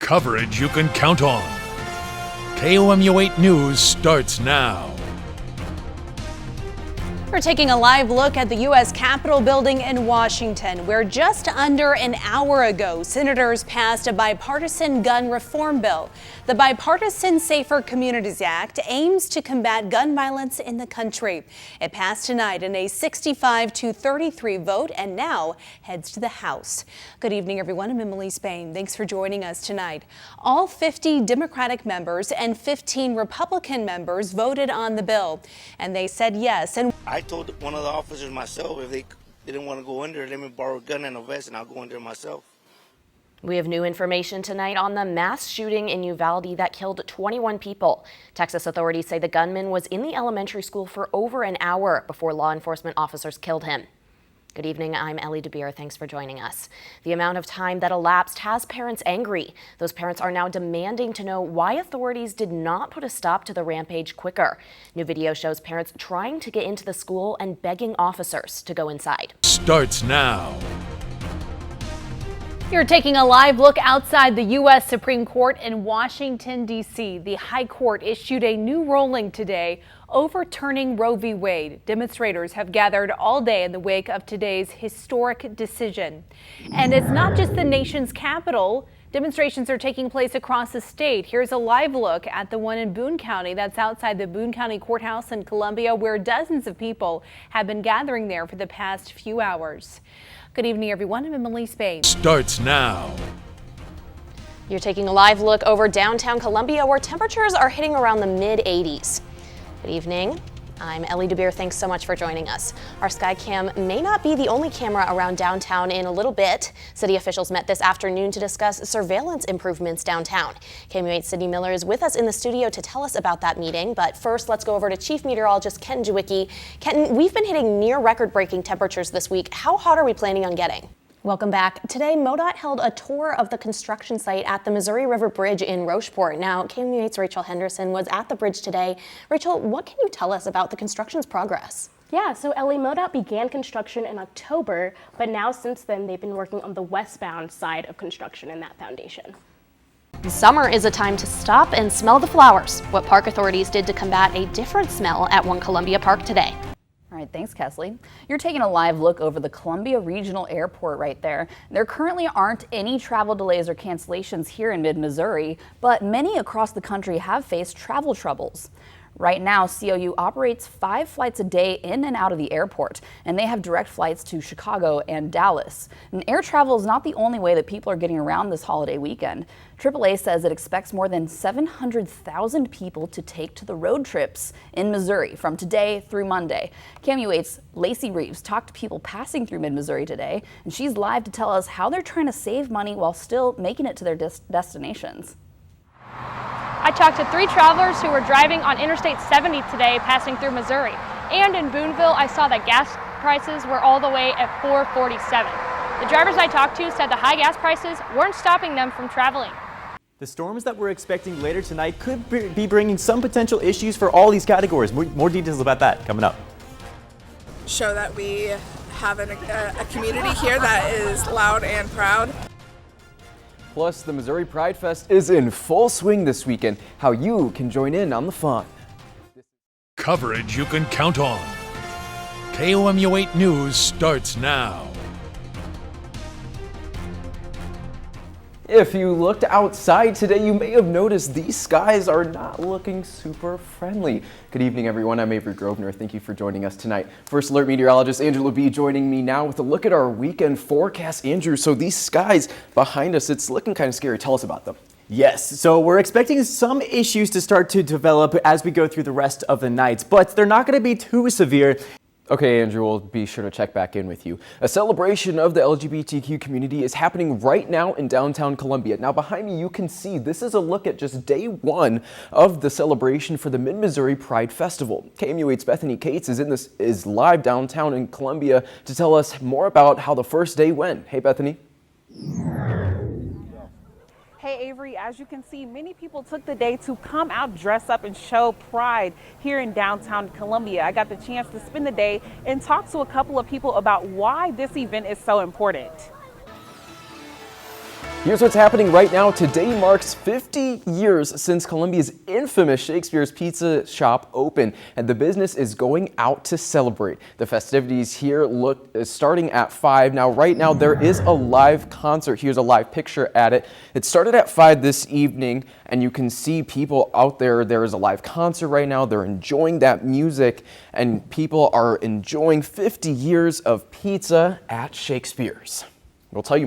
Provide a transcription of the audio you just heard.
Coverage you can count on. KOMU 8 News starts now. We're taking a live look at the U.S. Capitol building in Washington, where just under an hour ago, senators passed a bipartisan gun reform bill. The Bipartisan Safer Communities Act aims to combat gun violence in the country. It passed tonight in a 65-33 vote and now heads to the House. Good evening, everyone. I'm Emily Spain. Thanks for joining us tonight. All 50 Democratic members and 15 Republican members voted on the bill, and they said yes. And I told one of the officers myself if they didn't want to go under, let me borrow a gun and a vest and I'll go under myself. We have new information tonight on the mass shooting in Uvalde that killed 21 people. Texas authorities say the gunman was in the elementary school for over an hour before law enforcement officers killed him. Good evening, I'm Ellie DeBeer. Thanks for joining us. The amount of time that elapsed has parents angry. Those parents are now demanding to know why authorities did not put a stop to the rampage quicker. New video shows parents trying to get into the school and begging officers to go inside. Starts now. You're taking a live look outside the U.S. Supreme Court in Washington, D.C. The High Court issued a new ruling today overturning Roe v. Wade. Demonstrators have gathered all day in the wake of today's historic decision. And it's not just the nation's capital. Demonstrations are taking place across the state. Here's a live look at the one in Boone County. That's outside the Boone County Courthouse in Columbia, where dozens of people have been gathering there for the past few hours. Good evening, everyone. I'm Emily Spain. Starts now. You're taking a live look over downtown Columbia, where temperatures are hitting around the mid-80s. Good evening. I'm Ellie DeBeer. Thanks so much for joining us. Our Skycam may not be the only camera around downtown in a little bit. City officials met this afternoon to discuss surveillance improvements downtown. KOMU 8's Sydney Miller is with us in the studio to tell us about that meeting. But first, let's go over to Chief Meteorologist Kenton Jawicki. Kenton, we've been hitting near record-breaking temperatures this week. How hot are we planning on getting? Welcome back. Today, MoDOT held a tour of the construction site at the Missouri River Bridge in Rocheport. Now, KOMU 8's Rachel Henderson was at the bridge today. Rachel, what can you tell us about the construction's progress? Yeah, so Ellie, MoDOT began construction in October, but now since then they've been working on the westbound side of construction in that foundation. Summer is a time to stop and smell the flowers. What park authorities did to combat a different smell at One Columbia Park today. All right, thanks, Kesley. You're taking a live look over the Columbia Regional Airport right there. There currently aren't any travel delays or cancellations here in mid-Missouri, but many across the country have faced travel troubles. Right now, COU operates 5 flights a day in and out of the airport, and they have direct flights to Chicago and Dallas. And air travel is not the only way that people are getting around this holiday weekend. AAA says it expects more than 700,000 people to take to the road trips in Missouri from today through Monday. KOMU 8's Lacey Reeves talked to people passing through mid-Missouri today, and she's live to tell us how they're trying to save money while still making it to their destinations. I talked to 3 travelers who were driving on Interstate 70 today passing through Missouri. And in Booneville, I saw that gas prices were all the way at $4.47. The drivers I talked to said the high gas prices weren't stopping them from traveling. The storms that we're expecting later tonight could be bringing some potential issues for all these categories. More details about that coming up. Show that we have a community here that is loud and proud. Plus, the Missouri Pride Fest is in full swing this weekend. How you can join in on the fun. Coverage you can count on. KOMU 8 News starts now. If you looked outside today, you may have noticed these skies are not looking super friendly. Good evening, everyone. I'm Avery Grosvenor. Thank you for joining us tonight. First Alert meteorologist Andrew LeBee joining me now with a look at our weekend forecast. Andrew, so these skies behind us, it's looking kind of scary. Tell us about them. Yes, so we're expecting some issues to start to develop as we go through the rest of the nights, but they're not going to be too severe. Okay, Andrew, we'll be sure to check back in with you. A celebration of the LGBTQ community is happening right now in downtown Columbia. Now, behind me, you can see this is a look at just day 1 of the celebration for the Mid-Missouri Pride Festival. KOMU 8's Bethany Cates is live downtown in Columbia to tell us more about how the first day went. Hey, Bethany. Hey Avery, as you can see, many people took the day to come out, dress up, and show pride here in downtown Columbia. I got the chance to spend the day and talk to a couple of people about why this event is so important. Here's what's happening right now. Today marks 50 years since Columbia's infamous Shakespeare's Pizza shop opened, and the business is going out to celebrate. The festivities here look starting at 5. Now, right now, there is a live concert. Here's a live picture at it. It started at 5 this evening, and you can see people out there. There is a live concert right now. They're enjoying that music, and people are enjoying 50 years of pizza at Shakespeare's. We'll tell you